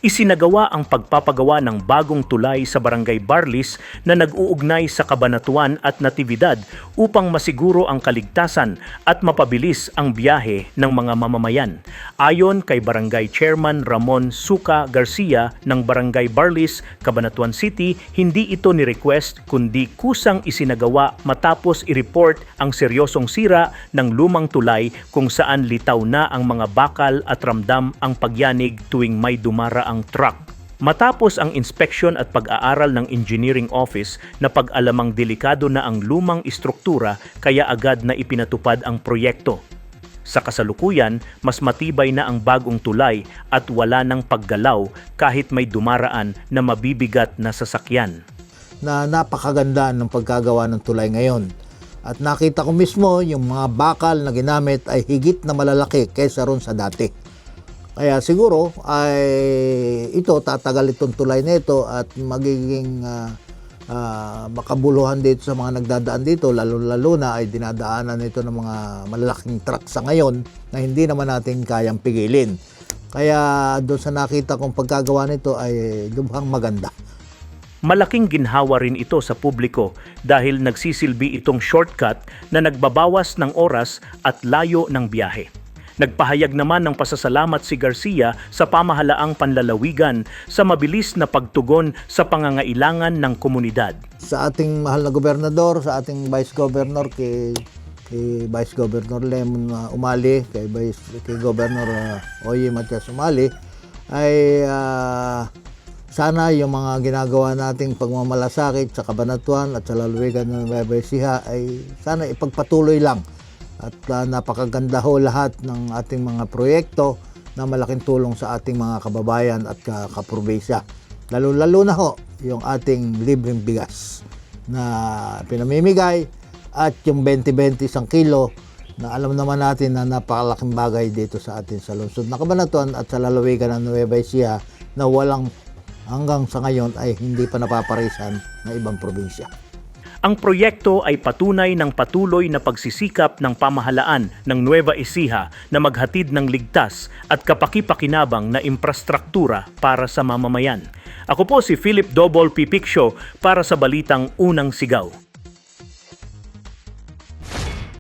Isinagawa ang pagpapagawa ng bagong tulay sa Barangay Barlis na nag-uugnay sa Kabanatuan at Natividad upang masiguro ang kaligtasan at mapabilis ang biyahe ng mga mamamayan. Ayon kay Barangay Chairman Ramon Suka Garcia ng Barangay Barlis, Cabanatuan City, hindi ito ni-request kundi kusang isinagawa matapos i-report ang seryosong sira ng lumang tulay kung saan litaw na ang mga bakal at ramdam ang pagyanig tuwing may dumara ang truck. Matapos ang inspeksyon at pag-aaral ng engineering office na pag-alamang delikado na ang lumang istruktura kaya agad na ipinatupad ang proyekto. Sa kasalukuyan, mas matibay na ang bagong tulay at wala nang paggalaw kahit may dumaraan na mabibigat na sasakyan. Napakaganda ng pagkagawa ng tulay ngayon. At nakita ko mismo yung mga bakal na ginamit ay higit na malalaki kaysa ron sa dati. Kaya siguro ay tatagal itong tulay na ito at magiging makabuluhan dito sa mga nagdadaan dito, lalo na ay dinadaanan nito ng mga malalaking truck sa ngayon na hindi naman natin kayang pigilin. Kaya doon sa nakita kong pagkagawa nito ay lubhang maganda. Malaking ginhawa rin ito sa publiko dahil nagsisilbi itong shortcut na nagbabawas ng oras at layo ng biyahe. Nagpahayag naman ng pasasalamat si Garcia sa pamahalaang panlalawigan sa mabilis na pagtugon sa pangangailangan ng komunidad. Sa ating mahal na gobernador, sa ating vice governor, kay Vice Governor Lemon Umali, kay Governor Oye Matias Umali, ay sana yung mga ginagawa nating pagmamalasakit sa Cabanatuan at sa lalawigan ng Nueva Ecija ay sana ipagpatuloy lang. At napakaganda ho lahat ng ating mga proyekto na malaking tulong sa ating mga kababayan at kaprobinsya. Lalo na ho yung ating libreng bigas na pinamimigay at yung 20-20 isang kilo na alam naman natin na napakalaking bagay dito sa atin sa lungsod na Cabanatuan at sa lalawigan ng Nueva Ecija na walang hanggang sa ngayon ay hindi pa napaparisan na ibang probinsya. Ang proyekto ay patunay ng patuloy na pagsisikap ng pamahalaan ng Nueva Ecija na maghatid ng ligtas at kapaki-pakinabang na infrastruktura para sa mamamayan. Ako po si Philip Dobol Pipiccio para sa Balitang Unang Sigaw.